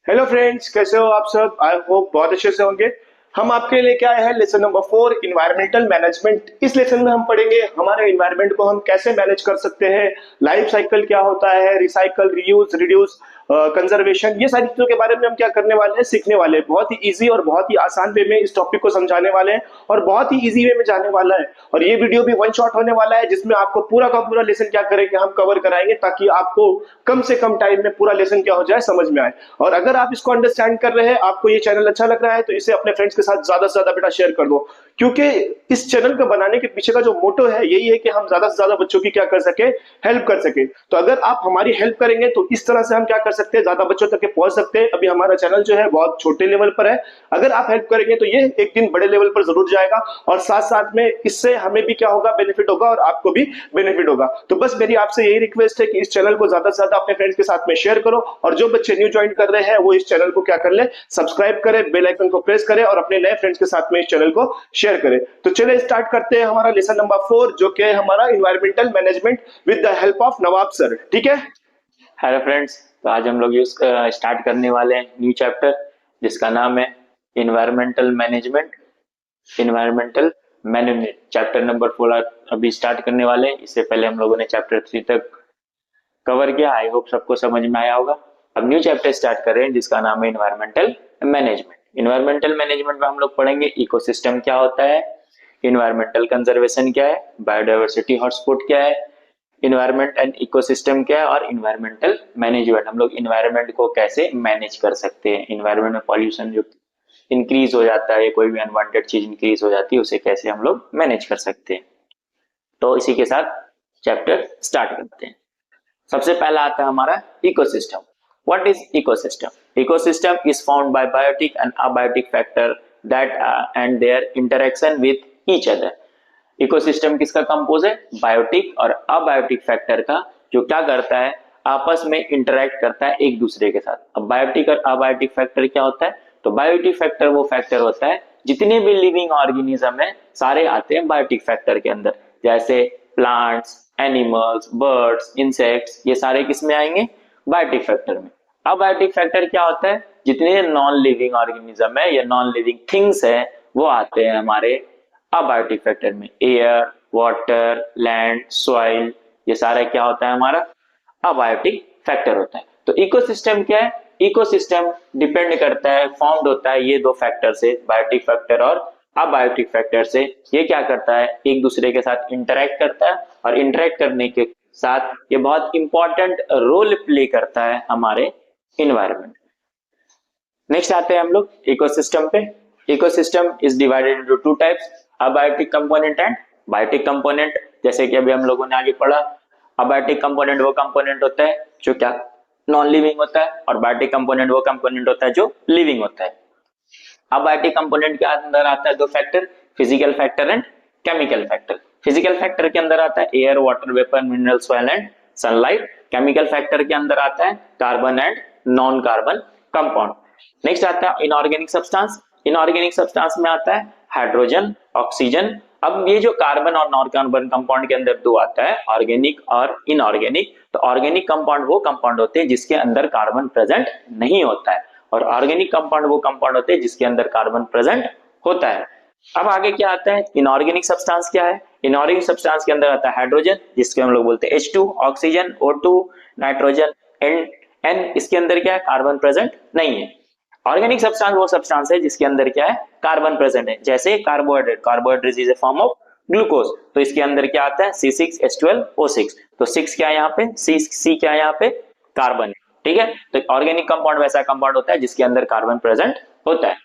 Hello friends, कैसे हो आप सब? आई होप बहुत अच्छे से होंगे। हम आपके लिए क्या है, लेसन नंबर 4 इन्वायरमेंटल मैनेजमेंट। इस लेसन में हम पढ़ेंगे हमारे इन्वायरमेंट को हम कैसे मैनेज कर सकते हैं, लाइफ साइकिल क्या होता है, रिसाइकल, रीयूज, रिड्यूस, कंजर्वेशन, ये सारी चीजों के बारे में हम क्या करने वाले हैं, सीखने वाले हैं। बहुत ही इजी और बहुत ही आसान वे में इस टॉपिक को समझाने वाले हैं और बहुत ही इजी वे में जाने वाला है। और ये वीडियो भी वन शॉट होने वाला है, जिसमें आपको पूरा का पूरा लेसन क्या करेंगे, हम कवर कराएंगे, ताकि आपको कम से कम टाइम में पूरा लेसन क्या हो जाए, समझ में आए। और अगर आप इसको अंडरस्टैंड कर रहे हैं, आपको ये चैनल अच्छा लग रहा है, तो इसे अपने फ्रेंड्स के साथ ज्यादा से ज्यादा बेटा शेयर कर दो। क्योंकि इस चैनल को बनाने के पीछे का जो मोटो है यही है कि हम ज्यादा से ज्यादा बच्चों की क्या कर सके, हेल्प कर सके। तो अगर आप हमारी हेल्प करेंगे तो इस तरह से हम क्या कर सकते हैं, ज्यादा बच्चों तक के पहुंच सकते हैं। अभी हमारा चैनल जो है बहुत छोटे लेवल पर है, अगर आप हेल्प करेंगे तो ये एक दिन बड़े लेवल पर जरूर जाएगा। और साथ साथ में इससे हमें भी क्या होगा, बेनिफिट होगा और आपको भी बेनिफिट होगा। तो बस मेरी आपसे यही रिक्वेस्ट है कि इस चैनल को ज्यादा से ज्यादा अपने फ्रेंड्स के साथ में शेयर करो। और जो बच्चे न्यू ज्वाइन कर रहे हैं वो इस चैनल को क्या कर ले, सब्सक्राइब करें, बेल आइकन को प्रेस करें और अपने नए फ्रेंड्स के साथ में इस चैनल को शेयर करें। तो चलिए स्टार्ट करते हैं हमारा लेसन नंबर 4, जो कि है हमारा environmental management with the help of Nawab sir. ठीक है। Hello friends. तो आज हम लोग यूज स्टार्ट करने वाले हैं न्यू चैप्टर, जिसका नाम है environmental management. Environmental management chapter number 4 अभी स्टार्ट करने वाले हैं। इससे पहले हम लोगों ने चैप्टर 3 तक कवर किया। आई होप सबको समझ में आया होगा। अब न्यू चैप्टर स्टार्ट कर रहे हैं, जिसका नाम है इन्वायरमेंटल मैनेजमेंट। इन्वायरमेंटल मैनेजमेंट में हम लोग पढ़ेंगे इकोसिस्टम क्या होता है, इन्वायरमेंटल कंजर्वेशन क्या है, बायोडाइवर्सिटी हॉटस्पॉट क्या है, इन्वायरमेंट एंड इकोसिस्टम क्या है, और इन्वायरमेंटल मैनेजमेंट हम लोग इन्वायरमेंट को कैसे मैनेज कर सकते हैं। इन्वायरमेंट में पॉल्यूशन जो इंक्रीज हो जाता है, कोई भी अनवांटेड चीज इंक्रीज हो जाती है, उसे कैसे हम लोग मैनेज कर सकते हैं। तो इसी के साथ चैप्टर स्टार्ट करते हैं। सबसे पहला आता है हमारा ecosystem. What is ecosystem? Ecosystem is found by biotic and abiotic factor that and their interaction with each other. Ecosystem किसका कंपोज है? बायोटिक और अबायोटिक फैक्टर का, जो क्या करता है, आपस में इंटरेक्ट करता है एक दूसरे के साथ। अब बायोटिक और अबायोटिक फैक्टर क्या होता है? तो बायोटिक फैक्टर वो फैक्टर होता है, जितने भी लिविंग ऑर्गेनिज्म है सारे आते हैं बायोटिक फैक्टर के अंदर। जैसे प्लांट्स, एनिमल्स, बर्ड्स, इंसेक्ट्स, ये सारे किस में आएंगे? बायोटिक फैक्टर में। अबायोटिक फैक्टर क्या होता है? जितने नॉन लिविंग ऑर्गेनिज्म है या नॉन लिविंग थिंग्स है वो आते हैं हमारे अबायोटिक फैक्टर में। एयर, वाटर, लैंड, सॉइल, ये सारा क्या होता है हमारा? अबायोटिक फैक्टर होता है। तो इकोसिस्टम क्या है? इकोसिस्टम डिपेंड करता है, फॉर्म्ड होता है ये दो फैक्टर से, बायोटिक फैक्टर और अबायोटिक फैक्टर से। ये क्या करता है? एक दूसरे के साथ इंटरेक्ट करता है, और इंटरेक्ट करने के साथ ये बहुत इंपॉर्टेंट रोल प्ले करता है हमारे इन्वायरमेंट। नेक्स्ट आते हैं हम लोग इकोसिस्टम पे। Ecosystem is divided into two types, abiotic component and biotic component. जैसे कि अभी हम लोगों ने आगे पढ़ा, अबायोटिक कंपोनेंट वो कंपोनेंट होता है जो क्या नॉन लिविंग होता है, और बायोटिक कंपोनेंट वो कंपोनेंट होता है जो लिविंग होता है। अबायोटिक कंपोनेंट के अंदर आता है दो factor, physical factor and chemical factor. Physical factor के अंदर आता है air, water vapour, mineral, soil and sunlight. Chemical factor के अंदर आता है carbon and non carbon compound. Next आता है इनऑर्गेनिक सब्सटेंस। इनऑर्गेनिक सब्सटेंस में आता है हाइड्रोजन, ऑक्सीजन। अब ये जो कार्बन और नॉन कार्बन कंपाउंड के अंदर दो आता है, ऑर्गेनिक और इनऑर्गेनिक। तो ऑर्गेनिक कंपाउंड वो कंपाउंड होते हैं जिसके अंदर कार्बन प्रेजेंट नहीं होता है, और ऑर्गेनिक कंपाउंड वो कंपाउंड होते हैं जिसके अंदर कार्बन प्रेजेंट होता है। अब आगे क्या आता है? इनऑर्गेनिक सब्सटेंस क्या है? इनऑर्गेनिक सब्सटेंस के अंदर आता है हाइड्रोजन, जिसके हम लोग बोलते हैं H2, oxygen O2, nitrogen N। इसके अंदर क्या है? कार्बन प्रेजेंट नहीं है। ऑर्गेनिक सब्सटेंस वो सब्सटेंस है जिसके अंदर क्या है? कार्बन प्रेजेंट है। जैसे carbohydrate, carbohydrate is a form of glucose, तो इसके अंदर क्या आता है? C6H12O6। तो 6 क्या है यहाँ पे? C क्या है यहाँ पे? कार्बन है। ठीक है, तो ऑर्गेनिक कंपाउंड वैसा कंपाउंड होता है जिसके अंदर कार्बन प्रेजेंट होता है।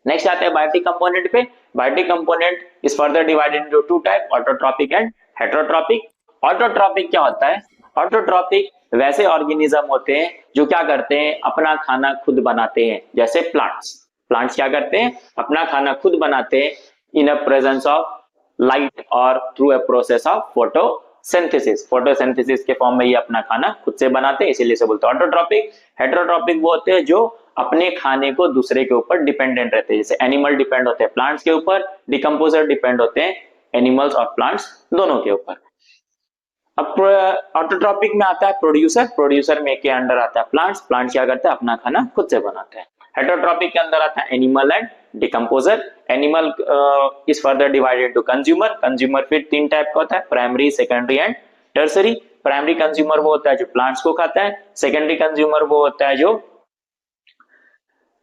नेक्स्ट आते हैं बायोटिक कंपोनेंट पे। Biotic component is further divided into two type, autotrophic and heterotrophic. Autotrophic क्या होता है? ऑटोट्रॉपिक वैसे ऑर्गेनिज्म होते हैं जो क्या करते हैं? अपना खाना खुद बनाते हैं। जैसे प्लांट्स, प्लांट्स क्या करते हैं? अपना खाना खुद बनाते हैं इन अ प्रेजेंस ऑफ लाइट और through a process of photosynthesis. Photosynthesis के फॉर्म में ये अपना खाना खुद से बनाते हैं, इसीलिए से बोलते हैं ऑटोट्रॉपिक। हेटेरोट्रॉपिक वो होते हैं जो अपने खाने को दूसरे के ऊपर डिपेंडेंट रहते हैं। जैसे एनिमल डिपेंड होते हैं प्लांट्स के ऊपर, डिकम्पोजर डिपेंड होते हैं एनिमल्स और प्लांट्स दोनों के ऊपर। अब ऑटोट्रॉपिक में आता है प्रोड्यूसर, प्रोड्यूसर में के अंडर आता है प्लांट्स, प्लांट क्या करता है अपना खाना खुद से बनाते हैं। हेटरोट्रॉपिक के अंदर आता है animal and decomposer. Animal is further divided into consumer, consumer फिर 3 टाइप का होता है, primary, secondary and tertiary. Primary consumer वो होता है जो प्लांट्स को खाता है, सेकेंडरी कंज्यूमर वो होता है जो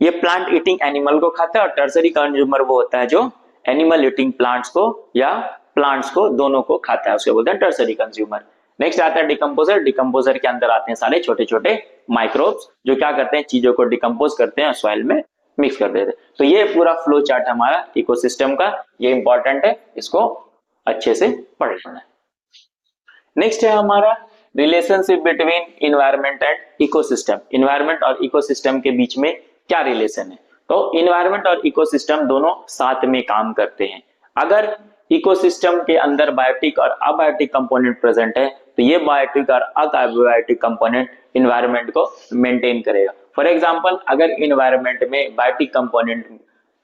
ये प्लांट ईटिंग एनिमल को खाता है, और टर्सरी कंज्यूमर वो होता है जो एनिमल ईटिंग प्लांट्स को या प्लांट्स को दोनों को खाता है, उसको बोलते हैं टर्सरी कंज्यूमर। नेक्स्ट आता है डिकम्पोजर, डिकम्पोजर के अंदर आते हैं सारे छोटे छोटे माइक्रोब्स जो क्या करते हैं चीजों को डिकम्पोज करते हैं और सॉइल में मिक्स कर देते हैं। तो ये पूरा फ्लो चार्ट हमारा इकोसिस्टम का, ये इंपॉर्टेंट है, इसको अच्छे से पढ़ लेना है। नेक्स्ट है हमारा relationship between environment and ecosystem. Environment और इकोसिस्टम के बीच में क्या रिलेशन है? तो इन्वायरमेंट और इकोसिस्टम दोनों साथ में काम करते हैं। अगर इकोसिस्टम के अंदर बायोटिक और अबायोटिक कंपोनेंट प्रेजेंट है तो ये बायोटिक और अबायोटिक कंपोनेंट इन्वायरमेंट को मेंटेन करेगा। फॉर एग्जांपल अगर इन्वायरमेंट में बायोटिक कंपोनेंट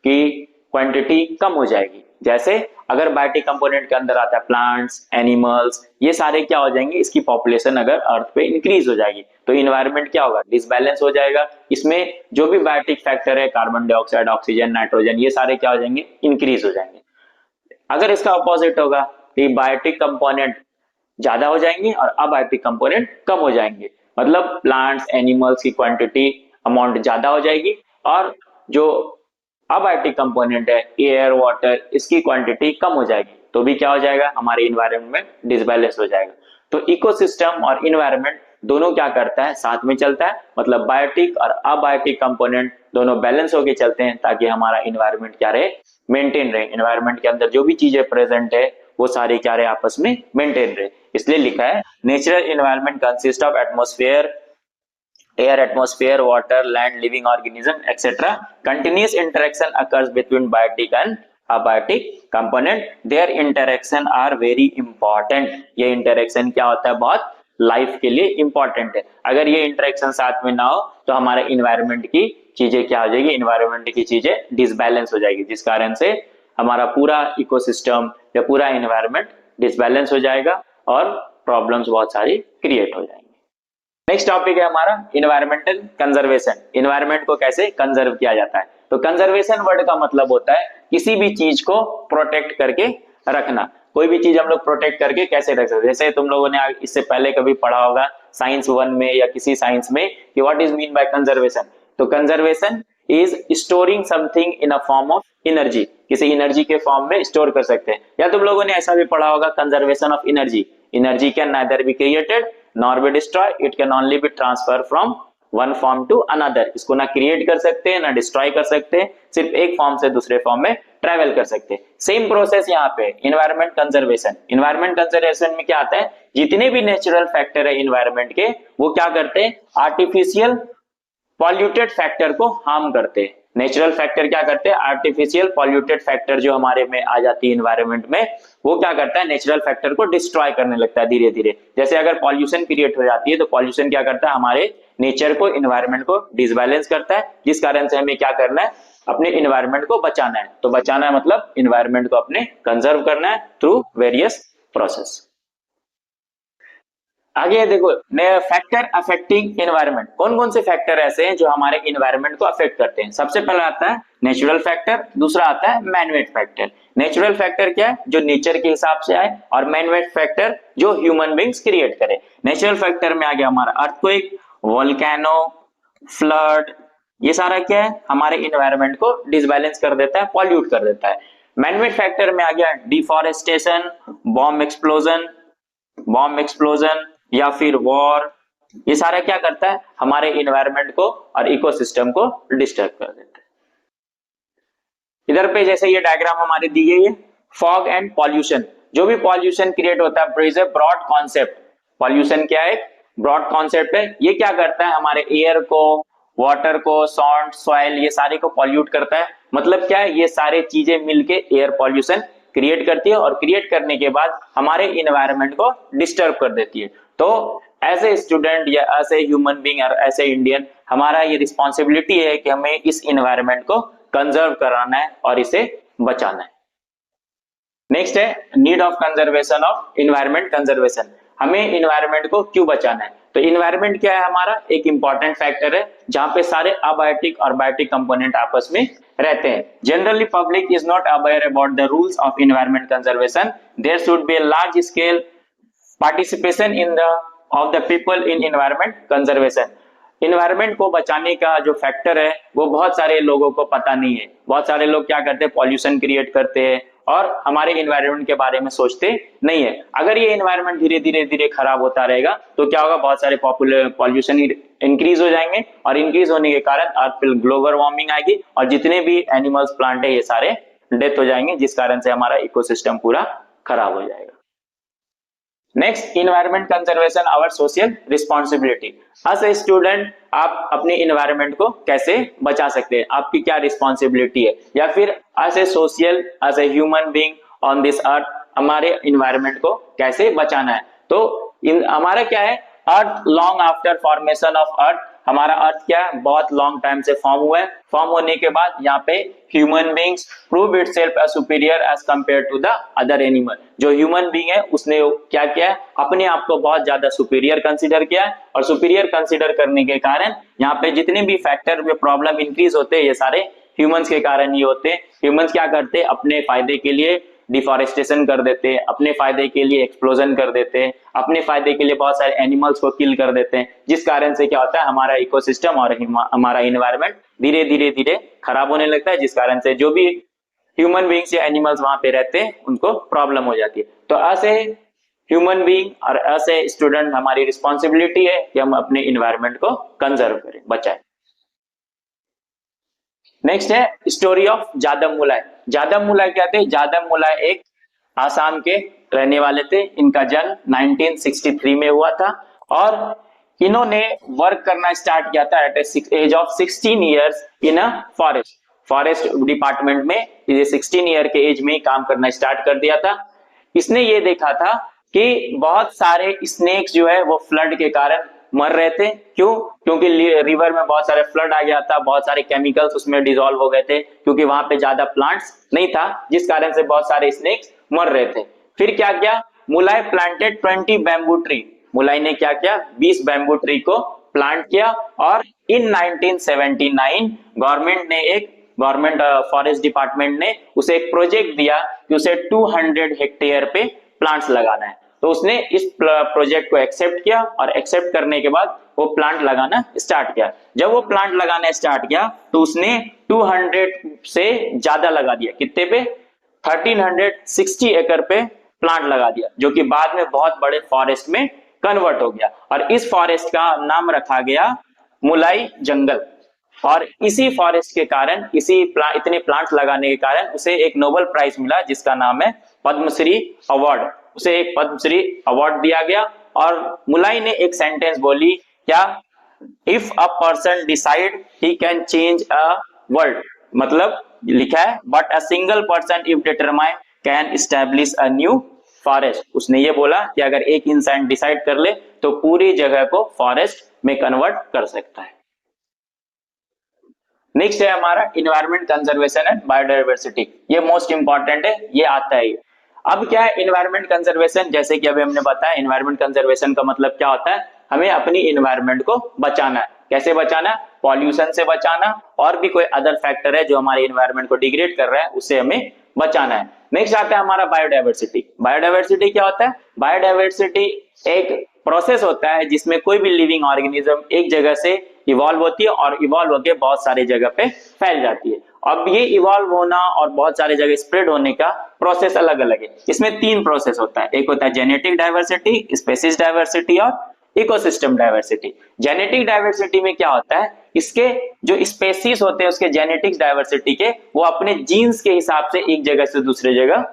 की क्वांटिटी कम हो जाएगी, जैसे अगर बायोटिक कंपोनेंट के अंदर आता है प्लांट्स, एनिमल्स, ये सारे क्या हो जाएंगे, इसकी पॉपुलेशन अगर अर्थ पे इंक्रीज हो जाएगी तो इन्वायरमेंट क्या होगा, डिसबैलेंस हो जाएगा। इसमें जो भी बायोटिक फैक्टर है, कार्बन डाइऑक्साइड, ऑक्सीजन, नाइट्रोजन, ये सारे क्या हो जाएंगे, इंक्रीज हो जाएंगे। अगर इसका अपोजिट होगा तो बायोटिक कंपोनेंट ज्यादा हो जाएंगे और अबायोटिक कंपोनेंट कम हो जाएंगे, मतलब प्लांट्स, एनिमल्स की क्वांटिटी, अमाउंट ज्यादा हो जाएगी और जो अबायोटिक कंपोनेंट है, एयर, वाटर, इसकी क्वांटिटी कम हो जाएगी, तो भी क्या हो जाएगा, हमारे इन्वायरमेंट में डिसबैलेंस हो जाएगा। तो इकोसिस्टम और इन्वायरमेंट दोनों क्या करता है, साथ में चलता है, मतलब बायोटिक और अबायोटिक कंपोनेंट दोनों बैलेंस होके चलते हैं ताकि हमारा इन्वायरमेंट क्या रहे, मेंटेन रहे। इन्वायरमेंट के अंदर जो भी चीजें प्रेजेंट है वो सारे क्या रहे, आपस में मेंटेन रहे। इसलिए लिखा है natural environment consist of atmosphere, air, atmosphere, water, land, living organism, etc. Continuous interaction occurs between biotic and abiotic component. Their interaction are very important. ये interaction क्या होता है, बहुत लाइफ के लिए इंपॉर्टेंट है। अगर ये इंटरेक्शन साथ में ना हो तो हमारे इन्वायरमेंट की चीजें क्या हो जाएगी, इन्वायरमेंट की चीजें डिसबैलेंस हो जाएगी, जिस कारण से हमारा पूरा इकोसिस्टम या पूरा इन्वायरमेंट डिसबैलेंस हो जाएगा और प्रॉब्लम्स बहुत सारी क्रिएट हो जाएंगी। नेक्स्ट टॉपिक है हमारा इन्वायरमेंटल कंजर्वेशन। इन्वायरमेंट को कैसे कंजर्व किया जाता है? तो कंजर्वेशन वर्ड का मतलब होता है किसी भी चीज को प्रोटेक्ट करके रखना। कोई भी चीज हम लोग प्रोटेक्ट करके कैसे रख सकते हैं, जैसे तुम लोगों ने इससे पहले कभी पढ़ा होगा साइंस 1 में या किसी साइंस में कि what is mean by conservation. तो conservation is storing something in a form of energy, किसी एनर्जी के फॉर्म में स्टोर कर सकते हैं। या तुम लोगों ने ऐसा भी पढ़ा होगा conservation of energy, energy can neither be created nor be destroy, it can only be transferred from one form to another। इसको ना क्रिएट कर सकते हैं ना डिस्ट्रॉय कर सकते हैं, सिर्फ एक फॉर्म से दूसरे फॉर्म में ट्रेवल कर सकते हैं। सेम प्रोसेस यहाँ पे इन्वायरमेंट कंजर्वेशन। इन्वायरमेंट कंजर्वेशन में क्या आता है, जितने भी नेचुरल फैक्टर है इन्वायरमेंट के वो क्या करते हैं, आर्टिफिशियल पॉल्यूटेड फैक्टर को हार्म करते हैं। नेचुरल फैक्टर क्या करते हैं, आर्टिफिशियल पॉल्यूटेड फैक्टर जो हमारे में आ जाती है इन्वायरमेंट में, वो क्या करता है, नेचुरल फैक्टर को डिस्ट्रॉय करने लगता है धीरे धीरे। जैसे अगर पॉल्यूशन क्रिएट हो जाती है तो पॉल्यूशन क्या करता है, हमारे नेचर को, इन्वायरमेंट को डिसबैलेंस करता है, जिस कारण से हमें क्या करना है, अपने इन्वायरमेंट को बचाना है। तो बचाना है मतलब इन्वायरमेंट को अपने कंजर्व करना है थ्रू वेरियस प्रोसेस। आगे देखो फैक्टर अफेक्टिंग एनवायरनमेंट। कौन कौन से फैक्टर ऐसे हैं जो हमारे एनवायरनमेंट को अफेक्ट करते हैं? सबसे पहला आता है नेचुरल फैक्टर, दूसरा आता है मैनमेड फैक्टर। नेचुरल फैक्टर क्या है, जो नेचर के हिसाब से आए, और मैनमेड फैक्टर जो ह्यूमन बीइंग्स क्रिएट करे। नेचुरल फैक्टर में आ गया हमारा अर्थक्वेक, वोल्केनो, फ्लड, ये सारा क्या है, हमारे एनवायरनमेंट को डिसबैलेंस कर देता है, पॉल्यूट कर देता है। मैनमेड फैक्टर में आ गया डिफॉरेस्टेशन, बॉम्ब एक्सप्लोजन या फिर वॉर, ये सारा क्या करता है, हमारे इन्वायरमेंट को और इकोसिस्टम को डिस्टर्ब कर देता है। इधर पे जैसे ये डायग्राम हमारी दी गई है, फॉग एंड पॉल्यूशन। जो भी पॉल्यूशन क्रिएट होता है is a broad concept. Pollution क्या है, ब्रॉड कॉन्सेप्ट है। ये क्या करता है, हमारे एयर को, वाटर को, साउंड, सॉइल, ये सारे को पॉल्यूट करता है। मतलब क्या है, ये सारे चीजें मिलके एयर पॉल्यूशन क्रिएट करती है और क्रिएट करने के बाद हमारे इन्वायरमेंट को डिस्टर्ब कर देती है। तो एज ए स्टूडेंट या एज ए ह्यूमन बीइंग और एज ए इंडियन, हमारा ये रिस्पॉन्सिबिलिटी है कि हमें इस इन्वायरमेंट को कंजर्व कराना है और इसे बचाना है। नेक्स्ट है need of conservation of environment conservation. हमें इन्वायरमेंट को क्यों बचाना है। तो इन्वायरमेंट क्या है, हमारा एक इंपॉर्टेंट फैक्टर है जहां पे सारे अबायोटिक और बायोटिक कंपोनेंट आपस में रहते हैं। Generally public is not aware about the rules of environment conservation. There should be a large scale participation in the of the people in environment conservation. Environment को बचाने का जो फैक्टर है वो बहुत सारे लोगों को पता नहीं है। बहुत सारे लोग क्या करते हैं, पॉल्यूशन क्रिएट करते हैं और हमारे इन्वायरमेंट के बारे में सोचते नहीं है। अगर ये इन्वायरमेंट धीरे धीरे धीरे खराब होता रहेगा तो क्या होगा, बहुत सारे पॉल्यूशन इंक्रीज हो जाएंगे और इंक्रीज होने के कारण अर्थ पे ग्लोबल वार्मिंग आएगी और जितने भी एनिमल्स प्लांट है ये सारे डेथ हो जाएंगे, जिस कारण से हमारा इकोसिस्टम पूरा खराब हो जाएगा। Next, environment conservation our social responsibility. As a student आप अपने इन्वायरमेंट को कैसे बचा सकते हैं, आपकी क्या रिस्पॉन्सिबिलिटी है, या फिर as a social as a human being on this earth हमारे इन्वायरमेंट को कैसे बचाना है। तो हमारा क्या है, earth long after formation of earth, हमारा अर्थ क्या है, बहुत लॉन्ग टाइम से फॉर्म हुआ है। फॉर्म होने के बाद यहाँ पे human beings prove itself as superior as compare to the other animal. जो ह्यूमन बीइंग है उसने क्या किया है, अपने आप को बहुत ज्यादा सुपीरियर कंसीडर किया है और सुपीरियर कंसीडर करने के कारण यहाँ पे जितने भी फैक्टर में प्रॉब्लम इंक्रीज होते हैं ये सारे ह्यूमंस के कारण ही होते हैं। ह्यूमंस क्या करते हैं, अपने फायदे के लिए डिफॉरेस्टेशन कर देते हैं, अपने फायदे के लिए एक्सप्लोजन कर देते हैं, अपने फायदे के लिए बहुत सारे एनिमल्स को किल कर देते हैं, जिस कारण से क्या होता है, हमारा इकोसिस्टम और हमारा इन्वायरमेंट धीरे धीरे धीरे खराब होने लगता है, जिस कारण से जो भी ह्यूमन बीइंग्स या एनिमल्स वहां पे रहते हैं उनको प्रॉब्लम हो जाती है। तो ऐसे ह्यूमन बीइंग और ऐसे स्टूडेंट हमारी रिस्पॉन्सिबिलिटी है कि हम अपने इन्वायरमेंट को कंजर्व करें, बचाएं। नेक्स्ट है स्टोरी ऑफ जादव मुलाय। जादव मुलाय क्या थे, जादव मुलाय एक आसाम के रहने वाले थे। इनका जन्म 1963 में हुआ था और इन्होंने वर्क करना स्टार्ट किया था at age of 16 years in a forest department में। ये 16 ईयर के एज में काम करना स्टार्ट कर दिया था। इसने ये देखा था कि बहुत सारे स्नेक्स जो है वो फ्लड के कारण मर रहे थे। क्यों? क्योंकि रिवर में बहुत सारे फ्लड आ गया था, बहुत सारे केमिकल्स उसमें डिसॉल्व हो गए थे, क्योंकि वहां पे ज्यादा प्लांट्स नहीं था, जिस कारण से बहुत सारे स्नेक्स मर रहे थे। फिर क्या किया, मुलाय प्लांटेड 20 बैम्बू ट्री। मुलाय ने क्या किया, 20 बैम्बू ट्री को प्लांट किया और इन 1979 गवर्नमेंट फॉरेस्ट डिपार्टमेंट ने उसे एक प्रोजेक्ट दिया कि उसे 200 हेक्टेयर पे प्लांट्स लगाना है। तो उसने इस प्रोजेक्ट को एक्सेप्ट किया और एक्सेप्ट करने के बाद वो प्लांट लगाना स्टार्ट किया। जब वो प्लांट लगाना स्टार्ट किया तो उसने 200 से ज्यादा लगा दिया। कितने पे? 1360 एकड़ पे प्लांट लगा दिया, जो कि बाद में बहुत बड़े फॉरेस्ट में कन्वर्ट हो गया और इस फॉरेस्ट का नाम रखा गया मुलाई जंगल। और इसी फॉरेस्ट के कारण, इतने प्लांट्स लगाने के कारण उसे एक नोबेल प्राइज मिला जिसका नाम है पद्मश्री अवार्ड। उसे एक पद्मश्री अवार्ड दिया गया और मुलाई ने एक सेंटेंस बोली, क्या, if a person decide he can change a world, मतलब लिखा है but a single person if determine can establish a new forest. उसने ये बोला कि अगर एक इंसान डिसाइड कर ले तो पूरी जगह को फॉरेस्ट में कन्वर्ट कर सकता है। नेक्स्ट है हमारा इन्वायरमेंट कंजर्वेशन एंड बायोडायवर्सिटी। ये मोस्ट इंपॉर्टेंट है, ये आता है। अब क्या है इन्वायरमेंट कंजर्वेशन, जैसे कि अभी हमने बताया इन्वायरमेंट कंजर्वेशन का मतलब क्या होता है, हमें अपनी इन्वायरमेंट को बचाना है। कैसे बचाना? पॉल्यूशन से बचाना और भी कोई अदर फैक्टर है जो हमारे इन्वायरमेंट को डिग्रेड कर रहा है उससे हमें बचाना है। नेक्स्ट आता है हमारा बायोडायवर्सिटी। बायोडायवर्सिटी क्या होता है? बायोडायवर्सिटी एक प्रोसेस होता है जिसमें कोई भी लिविंग ऑर्गेनिज्म एक जगह से इवॉल्व होती है और इवॉल्व होकर बहुत सारे जगह पे फैल जाती है। अब ये इवॉल्व होना और बहुत सारे जगह स्प्रेड होने का प्रोसेस अलग अलग है। इसमें 3 प्रोसेस होता है, एक होता है जेनेटिक डाइवर्सिटी, स्पेसीज डाइवर्सिटी और इकोसिस्टम डाइवर्सिटी। जेनेटिक डाइवर्सिटी में क्या होता है, इसके जो स्पेसीज होते हैं उसके जेनेटिक डाइवर्सिटी के, वो अपने जीन्स के हिसाब से एक जगह से दूसरे जगह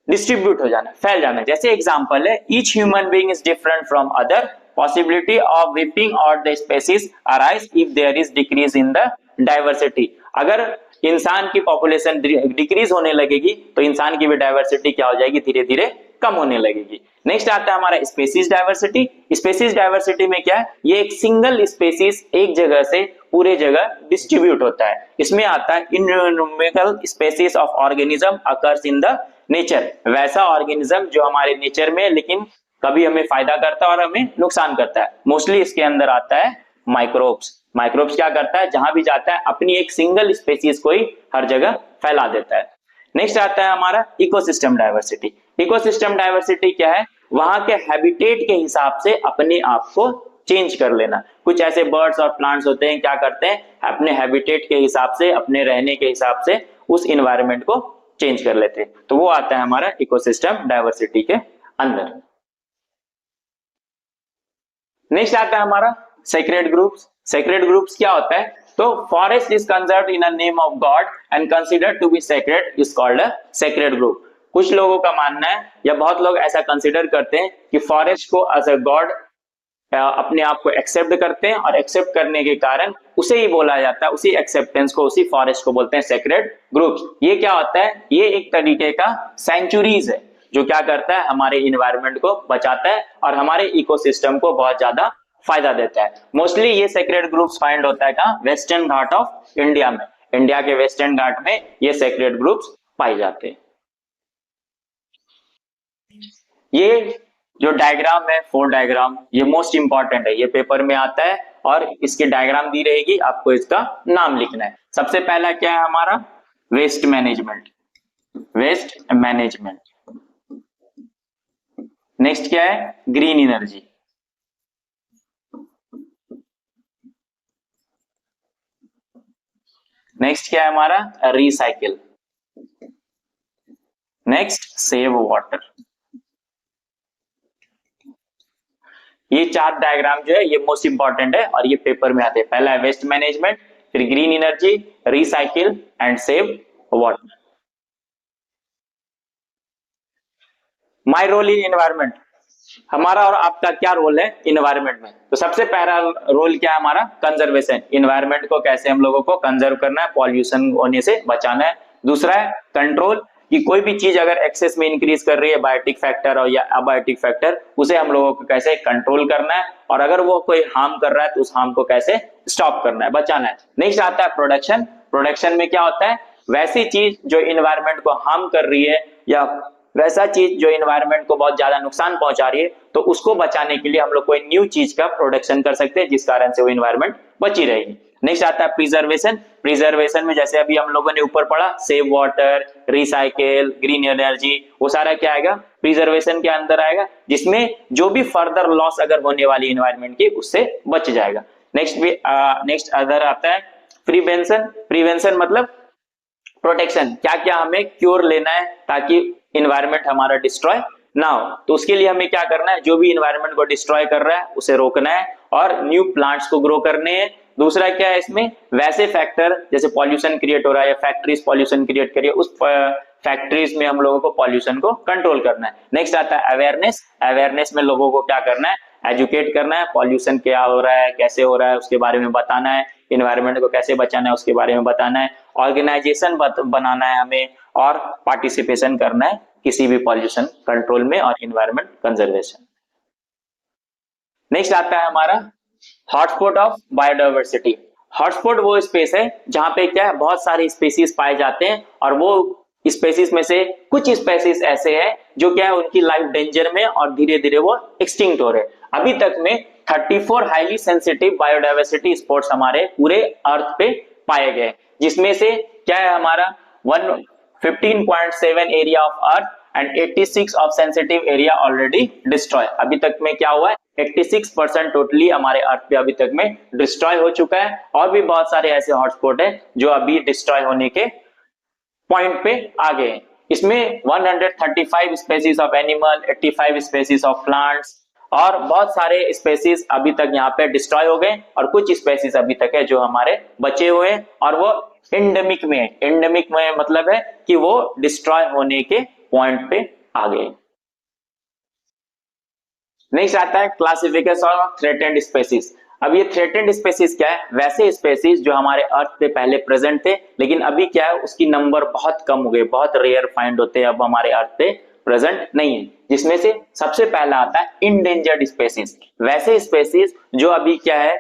डिस्ट्रीब्यूट हो जाना, फैल जाना। जैसे एग्जांपल है, each human being is different from other, possibility of wiping out the species arise if there is decrease in the diversity। अगर इंसान की पॉपुलेशन डिक्रीज होने लगेगी तो इंसान की भी डाइवर्सिटी क्या हो जाएगी, धीरे धीरे कम होने लगेगी। नेक्स्ट आता है हमारा स्पेसीज डाइवर्सिटी। स्पेसीज डाइवर्सिटी में क्या है, ये एक सिंगल स्पेसीज एक जगह से पूरे जगह डिस्ट्रीब्यूट होता है। इसमें आता है innumerable species of organism occurs in the nature, वैसा ऑर्गेनिज्म जो हमारे नेचर में लेकिन कभी हमें फायदा करता है और हमें नुकसान करता है। मोस्टली इसके अंदर आता है माइक्रोब्स। माइक्रोब्स क्या करता है, जहां भी जाता है अपनी एक सिंगल स्पेसीज को ही हर जगह फैला देता है। नेक्स्ट आता है हमारा इकोसिस्टम डाइवर्सिटी। इकोसिस्टम डाइवर्सिटी क्या है, वहां के हैबिटेट के हिसाब से अपने आप को चेंज कर लेना। कुछ ऐसे बर्ड्स और प्लांट्स होते हैं, क्या करते हैं, अपने हैबिटेट के हिसाब से, अपने रहने के हिसाब से उस इन्वायरमेंट को चेंज कर लेते हैं। तो वो आता है हमारा इकोसिस्टम डाइवर्सिटी के अंदर। नेक्स्ट आता है हमारा सेक्रेड ग्रुप्स। सेक्रेड ग्रुप्स क्या होता है, तो forest is conserved in a name of god and considered to be sacred is called a sacred group. कुछ लोगों का मानना है, या बहुत लोग ऐसा कंसीडर करते हैं कि फॉरेस्ट को एज अ गॉड अपने आप को एक्सेप्ट करते हैं, और एक्सेप्ट करने के कारण उसे ही बोला जाता है, उसी एक्सेप्टेंस को, उसी फॉरेस्ट को बोलते हैं सेक्रेड ग्रुप्स। ये क्या होता है, ये एक तरीके का सेंचुरीज है जो क्या करता है, हमारे इन्वायरमेंट को बचाता है और हमारे इकोसिस्टम को बहुत ज्यादा फायदा देता है। मोस्टली ये सेक्रेड ग्रुप्स फाइंड होता है कहां, वेस्टर्न घाट ऑफ इंडिया में। इंडिया के वेस्टर्न घाट में ये सेक्रेड ग्रुप्स पाए जाते हैं। ये जो डायग्राम है, 4 डायग्राम, ये मोस्ट इंपॉर्टेंट है, ये पेपर में आता है और इसकी डायग्राम दी रहेगी, आपको इसका नाम लिखना है। सबसे पहला क्या है हमारा, waste management, waste management. Next क्या है, ग्रीन एनर्जी। नेक्स्ट क्या है हमारा, रिसाइकिल। Next save water. ये 4 डायग्राम जो है ये मोस्ट इंपॉर्टेंट है और ये पेपर में आते हैं। पहला है वेस्ट मैनेजमेंट, फिर green energy, recycle and save water. My role in environment, हमारा और आपका क्या रोल है इन्वायरमेंट में। तो सबसे पहला रोल क्या है हमारा, कंजर्वेशन। इन्वायरमेंट को कैसे हम लोगों को कंजर्व करना है, पॉल्यूशन होने से बचाना है। दूसरा है कंट्रोल, कि कोई भी चीज अगर एक्सेस में इंक्रीज कर रही है, बायोटिक फैक्टर और या अबायोटिक फैक्टर, उसे हम लोगों को कैसे कंट्रोल करना है, और अगर वो कोई हार्म कर रहा है तो उस हार्म को कैसे स्टॉप करना है, बचाना है। नेक्स्ट आता है प्रोडक्शन। प्रोडक्शन में क्या होता है, वैसी चीज जो इन्वायरमेंट को हार्म कर रही है या वैसा चीज जो इन्वायरमेंट को बहुत ज्यादा नुकसान पहुंचा रही है, तो उसको बचाने के लिए हम लोग कोई न्यू चीज का प्रोडक्शन कर सकते हैं जिस कारण से वो इन्वायरमेंट बची रहेगी। नेक्स्ट आता है प्रिजर्वेशन। प्रिजर्वेशन में जैसे अभी हम लोगों ने ऊपर पढ़ा, save water, recycle, green energy, वो सारा क्या आएगा, प्रिजर्वेशन के अंदर आएगा, जिसमें जो भी फर्दर लॉस अगर होने वाली इन्वायरमेंट की, उससे बच जाएगा। नेक्स्ट अदर आता है प्रिवेंशन। प्रिवेंशन मतलब प्रोटेक्शन, क्या क्या हमें क्योर लेना है ताकि इन्वायरमेंट हमारा डिस्ट्रॉय ना हो। तो उसके लिए हमें क्या करना है, जो भी इन्वायरमेंट को डिस्ट्रॉय कर रहा है उसे रोकना है और न्यू प्लांट्स को ग्रो करने हैं। दूसरा क्या है इसमें, वैसे फैक्टर जैसे पॉल्यूशन क्रिएट हो रहा है या फैक्ट्रीज पॉल्यूशन क्रिएट करिए, उस फैक्ट्रीज में हम लोगों को पॉल्यूशन को कंट्रोल करना है। नेक्स्ट आता है अवेयरनेस। अवेयरनेस में लोगों को क्या करना है, एजुकेट करना है, पॉल्यूशन क्या हो रहा है, कैसे हो रहा है, उसके बारे में बताना है, इन्वायरमेंट को कैसे बचाना है उसके बारे में बताना है, ऑर्गेनाइजेशन बनाना है हमें, और पार्टिसिपेशन करना है किसी भी पॉल्यूशन कंट्रोल में और इन्वायरमेंट कंजर्वेशन। नेक्स्ट आता है हमारा हॉटस्पॉट ऑफ बायोडायवर्सिटी। हॉटस्पॉट वो स्पेस है जहां पे क्या है, बहुत सारे स्पेसीज पाए जाते हैं, और वो स्पेसीज में से कुछ स्पेसीज ऐसे हैं जो क्या है, उनकी लाइफ डेंजर में और धीरे धीरे वो एक्सटिंक्ट हो रहे हैं। अभी तक में 34 हाईली सेंसिटिव बायोडायवर्सिटी स्पॉट्स हमारे पूरे अर्थ पे पाए गए, जिसमें से क्या है हमारा 15.7 area of earth and 86 of sensitive area already destroy. अभी तक में क्या हुआ है, 86% टोटली हमारे अर्थ पे अभी तक में डिस्ट्रॉय हो चुका है, और भी बहुत सारे ऐसे हॉटस्पॉट है जो अभी डिस्ट्रॉय होने के पॉइंट पे आ गए हैं। इसमें 135 species of animal, 85 species of plants और बहुत सारे स्पेसीज अभी तक यहाँ पे डिस्ट्रॉय हो गए, और कुछ स्पेसीज अभी तक है जो हमारे बचे हुए हैं, और वो एंडेमिक में है। एंडेमिक में मतलब है कि वो डिस्ट्रॉय होने के पॉइंट पे आ गए। नेक्स्ट आता है क्लासिफिकेशन ऑफ थ्रेटेंड स्पेसीज। अब ये थ्रेटेंड स्पेसीज क्या है, वैसे स्पेसीज जो हमारे अर्थ पे पहले प्रेजेंट थे, लेकिन अभी क्या है, उसकी नंबर बहुत कम हो गई, बहुत रेयर फाइंड होते हैं, अब हमारे अर्थ पे प्रेजेंट नहीं है। जिसमें से सबसे पहला आता है इंडेंजर्ड स्पेसीज। वैसे स्पेसीज जो अभी क्या है,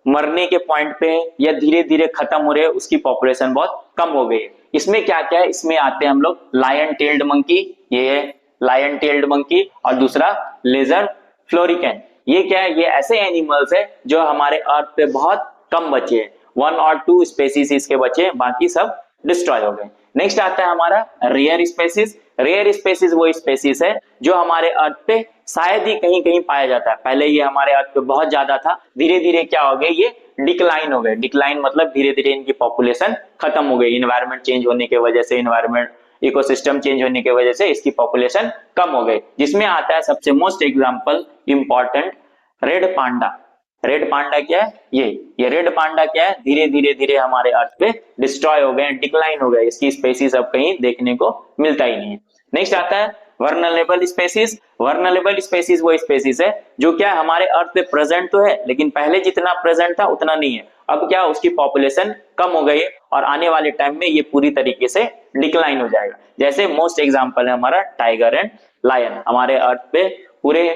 मरने के पॉइंट पे या धीरे धीरे खत्म हो रहे हैं, उसकी पॉपुलेशन बहुत कम हो गई है। इसमें क्या क्या है, इसमें आते हैं हम लोग लायन टेल्ड मंकी, ये है लायन टेल्ड मंकी और दूसरा लेजर फ्लोरिकन। ये क्या है, ये ऐसे एनिमल्स है जो हमारे अर्थ पे बहुत कम बचे हैं, 1 और 2 स्पेसीज इसके बचे, बाकी सब डिस्ट्रॉय हो गए। नेक्स्ट आता है हमारा रेयर स्पेसीज। रेयर स्पेसीज वो स्पेसीज है जो हमारे अर्थ पे शायद ही कहीं कहीं पाया जाता है। पहले ये हमारे अर्थ पे बहुत ज्यादा था, धीरे धीरे क्या हो गए, ये डिक्लाइन हो गए। डिक्लाइन मतलब धीरे धीरे इनकी पॉपुलेशन खत्म हो गई, इन्वायरमेंट चेंज होने की वजह से, इन्वायरमेंट इकोसिस्टम चेंज होने की वजह से इसकी पॉपुलेशन कम हो गई। जिसमें आता है सबसे example important red panda. Red panda क्या है, ये रेड पांडा क्या है, धीरे धीरे धीरे हमारे अर्थ पे डिस्ट्रॉय हो गए, डिक्लाइन हो गए, इसकी स्पेसीज अब कहीं देखने को मिलता ही नहीं है। नेक्स्ट आता है वर्नरेबल स्पेसीज। वर्नरेबल स्पेसीज वो स्पेसीज है जो क्या हमारे अर्थ पे प्रेजेंट तो है लेकिन पहले जितना प्रेजेंट था उतना नहीं है। अब क्या उसकी पॉपुलेशन कम हो गई है और आने वाले टाइम में ये पूरी तरीके से डिक्लाइन हो जाएगा। जैसे मोस्ट एग्जांपल है हमारा टाइगर एंड लायन। हमारे अर्थ पे पूरे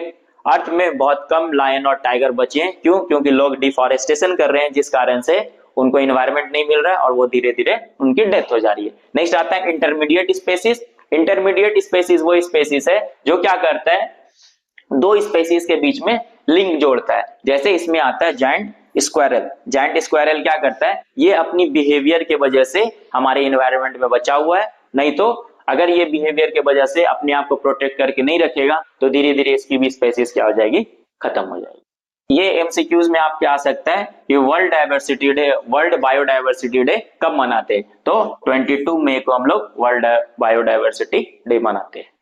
अर्थ में बहुत कम लायन और टाइगर बचे हैं। क्यों? क्योंकि लोग डिफॉरेस्टेशन कर रहे हैं, जिस कारण से उनको इन्वायरमेंट नहीं मिल रहा है और वो धीरे धीरे उनकी डेथ हो जा रही है। नेक्स्ट आता है इंटरमीडिएट स्पेसीज। इंटरमीडिएट स्पेसीज वो स्पेसीज है जो क्या करता है, दो स्पेसीज के बीच में लिंक जोड़ता है। जैसे इसमें आता है जायंट स्क्वायरल। जायंट स्क्वायरल क्या करता है, ये अपनी बिहेवियर के वजह से हमारे इन्वायरमेंट में बचा हुआ है, नहीं तो अगर ये बिहेवियर के वजह से अपने आप को प्रोटेक्ट करके नहीं रखेगा तो धीरे धीरे इसकी भी स्पेसीज क्या हो जाएगी, खत्म हो जाएगी। ये एमसीक्यूज में आपके आ सकता है कि world diversity day, world biodiversity day कब मनाते हैं? तो 22 मई को हम लोग वर्ल्ड बायोडायवर्सिटी डे मनाते हैं।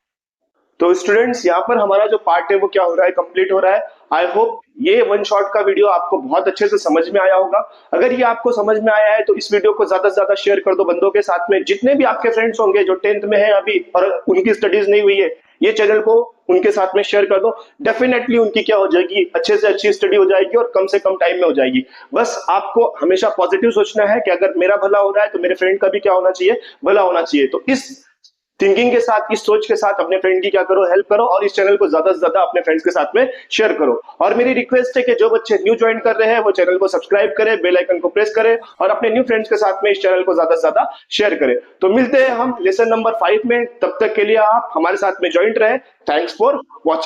तो स्टूडेंट्स, यहाँ पर हमारा जो पार्ट है वो क्या हो रहा है, कंप्लीट हो रहा है। आई होप ये वन शॉट का वीडियो आपको बहुत अच्छे से समझ में आया होगा। अगर ये आपको समझ में आया है तो इस वीडियो को ज्यादा से ज्यादा शेयर कर दो बंदों के साथ में। जितने भी आपके फ्रेंड्स होंगे जो 10th में है अभी और उनकी स्टडीज नहीं हुई है, ये चैनल को उनके साथ में शेयर कर दो। डेफिनेटली उनकी क्या हो जाएगी, अच्छे से अच्छी स्टडी हो जाएगी और कम से कम टाइम में हो जाएगी। बस आपको हमेशा पॉजिटिव सोचना है कि अगर मेरा भला हो रहा है तो मेरे फ्रेंड का भी क्या होना चाहिए, भला होना चाहिए। तो इस थिंकिंग के साथ, इस सोच के साथ अपने फ्रेंड की क्या करो, हेल्प करो और इस चैनल को ज्यादा से ज्यादा अपने फ्रेंड्स के साथ में शेयर करो। और मेरी रिक्वेस्ट है कि जो बच्चे न्यू ज्वाइन कर रहे हैं वो चैनल को सब्सक्राइब करें, बेल आइकन को प्रेस करें और अपने न्यू फ्रेंड्स के साथ में इस चैनल को ज्यादा से ज्यादा शेयर करें। तो मिलते हैं हम लेसन नंबर 5 में, तब तक के लिए आप हमारे साथ में ज्वाइन रहे। Thanks for watching.